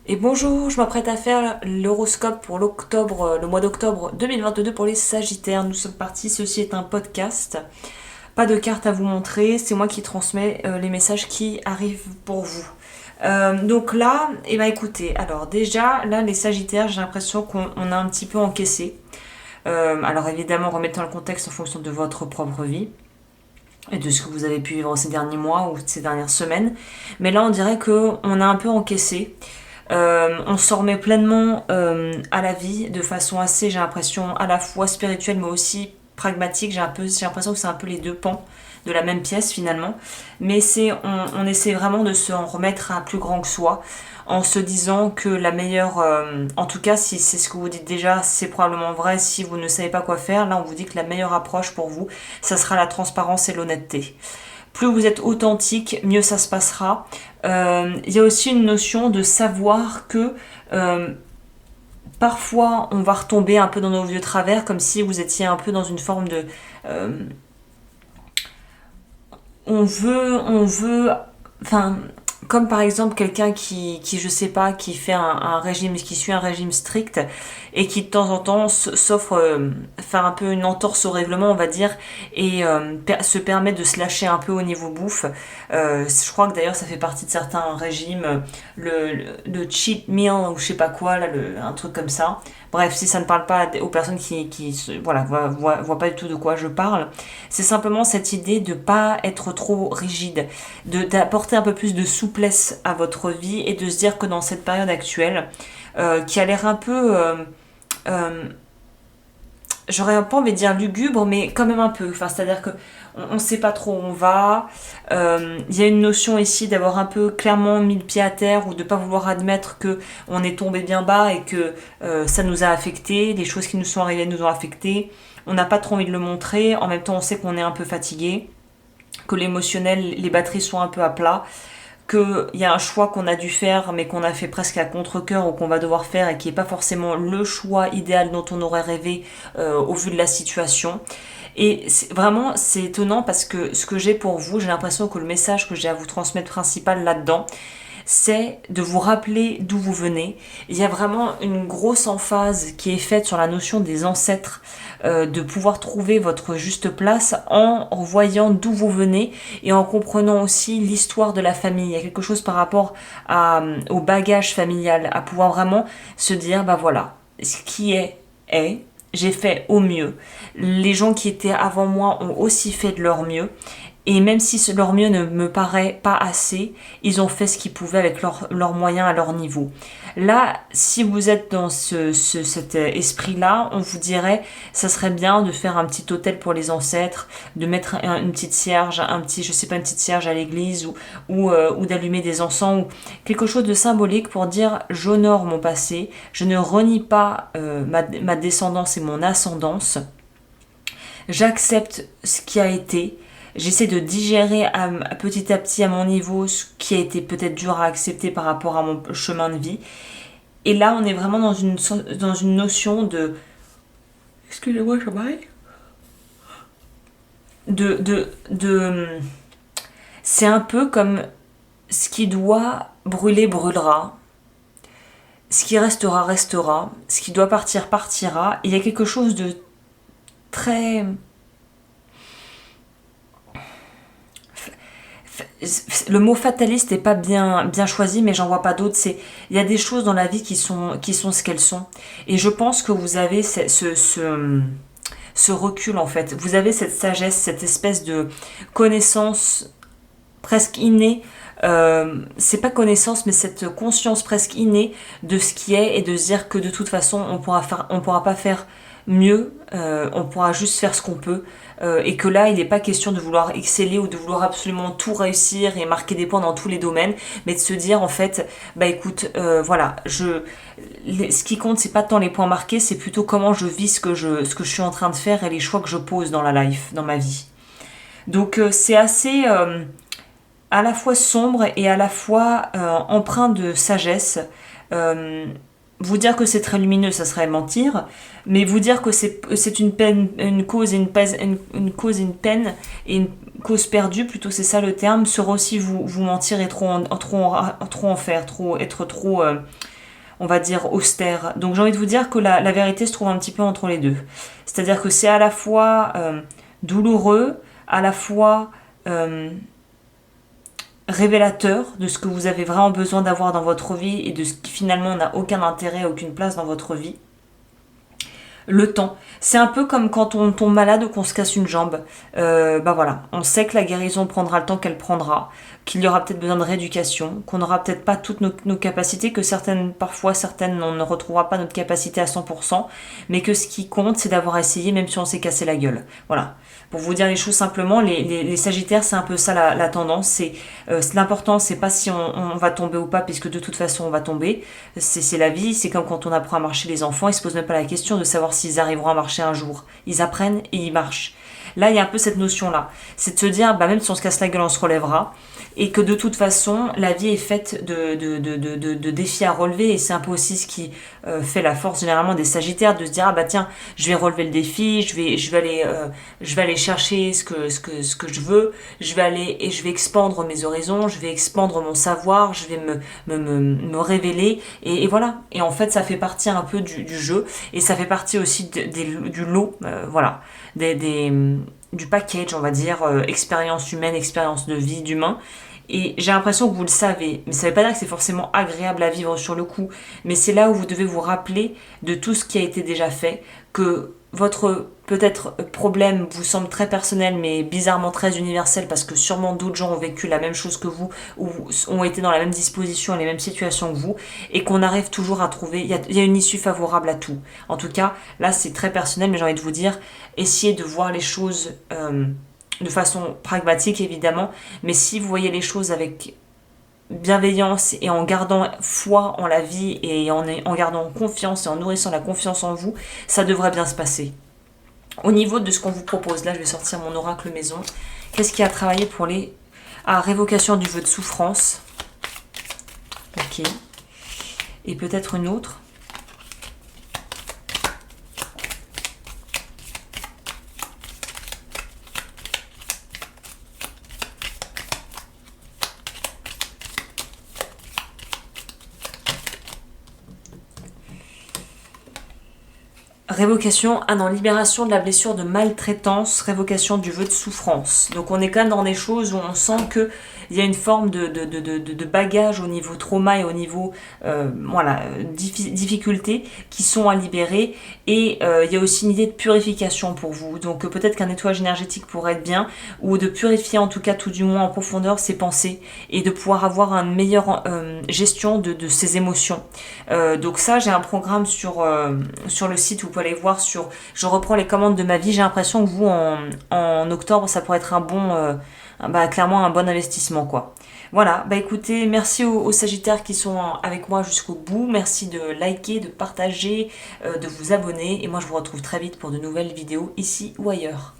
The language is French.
Et bonjour, je m'apprête à faire l'horoscope pour le mois d'octobre 2022 pour les Sagittaires. Nous sommes partis, ceci est un podcast. Pas de carte à vous montrer, c'est moi qui transmets les messages qui arrivent pour vous. Donc là, écoutez, alors déjà, là les Sagittaires, j'ai l'impression qu'on a un petit peu encaissé. Alors évidemment, remettons le contexte en fonction de votre propre vie et de ce que vous avez pu vivre ces derniers mois ou ces dernières semaines. Mais là, on dirait qu'on a un peu encaissé. On s'en remet pleinement à la vie de façon assez, j'ai l'impression, à la fois spirituelle mais aussi pragmatique. J'ai l'impression que c'est un peu les deux pans de la même pièce finalement. Mais on essaie vraiment de se en remettre à plus grand que soi en se disant que la meilleure, en tout cas si c'est ce que vous dites déjà, c'est probablement vrai. Si vous ne savez pas quoi faire, là on vous dit que la meilleure approche pour vous, ça sera la transparence et l'honnêteté. Plus vous êtes authentique, mieux ça se passera. Il y a aussi une notion de savoir que parfois on va retomber un peu dans nos vieux travers, comme si vous étiez un peu dans une forme de... euh, enfin, comme par exemple quelqu'un qui je sais pas, qui fait un régime, qui suit un régime strict et qui de temps en temps s'offre, faire un peu une entorse au règlement, on va dire, et se permet de se lâcher un peu au niveau bouffe. Je crois que d'ailleurs ça fait partie de certains régimes, le cheat meal ou je sais pas quoi, là, un truc comme ça. Bref, si ça ne parle pas aux personnes qui voilà, voient pas du tout de quoi je parle, c'est simplement cette idée de pas être trop rigide, d'apporter un peu plus de souplesse à votre vie et de se dire que dans cette période actuelle, qui a l'air un peu, euh, j'aurais pas envie de dire lugubre, mais quand même un peu. Enfin, c'est-à-dire que on sait pas trop où on va. Il y a une notion ici d'avoir un peu clairement mis le pied à terre ou de pas vouloir admettre que on est tombé bien bas et que ça nous a affecté, les choses qui nous sont arrivées nous ont affecté. On n'a pas trop envie de le montrer. En même temps, on sait qu'on est un peu fatigué, que l'émotionnel, les batteries sont un peu à plat, qu'il y a un choix qu'on a dû faire mais qu'on a fait presque à contre-cœur ou qu'on va devoir faire et qui n'est pas forcément le choix idéal dont on aurait rêvé au vu de la situation. Et vraiment, c'est étonnant parce que ce que j'ai pour vous, j'ai l'impression que le message que j'ai à vous transmettre principal là-dedans, c'est de vous rappeler d'où vous venez. Il y a vraiment une grosse emphase qui est faite sur la notion des ancêtres, de pouvoir trouver votre juste place en voyant d'où vous venez et en comprenant aussi l'histoire de la famille. Il y a quelque chose par rapport au bagage familial, à pouvoir vraiment se dire, bah voilà, ce qui est, j'ai fait au mieux. Les gens qui étaient avant moi ont aussi fait de leur mieux. Et même si leur mieux ne me paraît pas assez, ils ont fait ce qu'ils pouvaient avec leurs moyens à leur niveau. Là, si vous êtes dans cet esprit-là, on vous dirait, ça serait bien de faire un petit hôtel pour les ancêtres, de mettre une petite cierge, je sais pas, une petite cierge à l'église ou d'allumer des encens ou quelque chose de symbolique pour dire, j'honore mon passé, je ne renie pas ma descendance et mon ascendance, j'accepte ce qui a été. J'essaie de digérer petit à petit à mon niveau ce qui a été peut-être dur à accepter par rapport à mon chemin de vie. Et là, on est vraiment dans une notion de... Excusez-moi, je baille. De... C'est un peu comme ce qui doit brûler brûlera. Ce qui restera restera. Ce qui doit partir partira. Il y a quelque chose de très... Le mot fataliste n'est pas bien choisi, mais j'en vois pas d'autres. Il y a des choses dans la vie qui sont ce qu'elles sont. Et je pense que vous avez ce recul en fait. Vous avez cette sagesse, cette espèce de connaissance presque innée. C'est pas connaissance, mais cette conscience presque innée de ce qui est et de se dire que de toute façon on pourra pas faire mieux, on pourra juste faire ce qu'on peut, et que là il n'est pas question de vouloir exceller ou de vouloir absolument tout réussir et marquer des points dans tous les domaines, mais de se dire en fait bah écoute, voilà, ce qui compte c'est pas tant les points marqués, c'est plutôt comment je vis ce que je suis en train de faire et les choix que je pose dans la life, dans ma vie. Donc c'est assez à la fois sombre et à la fois empreint de sagesse. Euh, Vous dire que c'est très lumineux, ça serait mentir, mais vous dire que c'est une peine, une cause et une cause et une peine et une cause perdue, plutôt c'est ça le terme, serait aussi vous mentir et trop en faire, être trop on va dire, austère. Donc j'ai envie de vous dire que la vérité se trouve un petit peu entre les deux. C'est-à-dire que c'est à la fois douloureux, à la fois révélateur de ce que vous avez vraiment besoin d'avoir dans votre vie et de ce qui finalement n'a aucun intérêt, aucune place dans votre vie. Le temps. C'est un peu comme quand on tombe malade ou qu'on se casse une jambe. Bah voilà, on sait que la guérison prendra le temps qu'elle prendra, qu'il y aura peut-être besoin de rééducation, qu'on n'aura peut-être pas toutes nos capacités, que parfois certaines, on ne retrouvera pas notre capacité à 100%, mais que ce qui compte, c'est d'avoir essayé même si on s'est cassé la gueule. Voilà. Pour vous dire les choses simplement, les Sagittaires, c'est un peu ça la tendance. L'important, c'est pas si on va tomber ou pas, puisque de toute façon, on va tomber. C'est la vie, c'est comme quand on apprend à marcher les enfants, ils se posent même pas la question de savoir s'ils arriveront à marcher un jour. Ils apprennent et ils marchent. Là, il y a un peu cette notion-là. C'est de se dire, bah, même si on se casse la gueule, on se relèvera. Et que de toute façon, la vie est faite de défis à relever. Et c'est un peu aussi ce qui fait la force généralement des Sagittaires, de se dire, ah bah tiens, je vais relever le défi, je vais aller chercher ce que je veux, je vais expandre mes horizons, je vais expandre mon savoir, je vais me révéler. Et voilà. Et en fait, ça fait partie un peu du jeu. Et ça fait partie aussi du lot, voilà, du package, on va dire, expérience humaine, expérience de vie d'humain. Et j'ai l'impression que vous le savez, mais ça ne veut pas dire que c'est forcément agréable à vivre sur le coup, mais c'est là où vous devez vous rappeler de tout ce qui a été déjà fait, que votre peut-être problème vous semble très personnel, mais bizarrement très universel, parce que sûrement d'autres gens ont vécu la même chose que vous, ou ont été dans la même disposition et les mêmes situations que vous, et qu'on arrive toujours à trouver, il y a une issue favorable à tout. En tout cas, là c'est très personnel, mais j'ai envie de vous dire, essayez de voir les choses de façon pragmatique évidemment, mais si vous voyez les choses avec bienveillance et en gardant foi en la vie et en gardant confiance et en nourrissant la confiance en vous, ça devrait bien se passer. Au niveau de ce qu'on vous propose, là je vais sortir mon oracle maison. Qu'est-ce qui a travaillé pour les... Ah, révocation du vœu de souffrance. Ok. Et peut-être une autre. Révocation, ah non, libération de la blessure de maltraitance, révocation du vœu de souffrance. Donc on est quand même dans des choses où on sent qu'il y a une forme de bagage au niveau trauma et au niveau difficultés qui sont à libérer. Et il y a aussi une idée de purification pour vous. Donc peut-être qu'un nettoyage énergétique pourrait être bien, ou de purifier en tout cas tout du moins en profondeur ses pensées et de pouvoir avoir une meilleure gestion de ses émotions. Donc ça, j'ai un programme sur le site où vous pouvez aller voir sur je reprends les commandes de ma vie. J'ai l'impression que vous en octobre ça pourrait être un bon clairement un bon investissement quoi. Voilà, bah écoutez, merci aux Sagittaires qui sont avec moi jusqu'au bout, merci de liker, de partager, de vous abonner et moi je vous retrouve très vite pour de nouvelles vidéos ici ou ailleurs.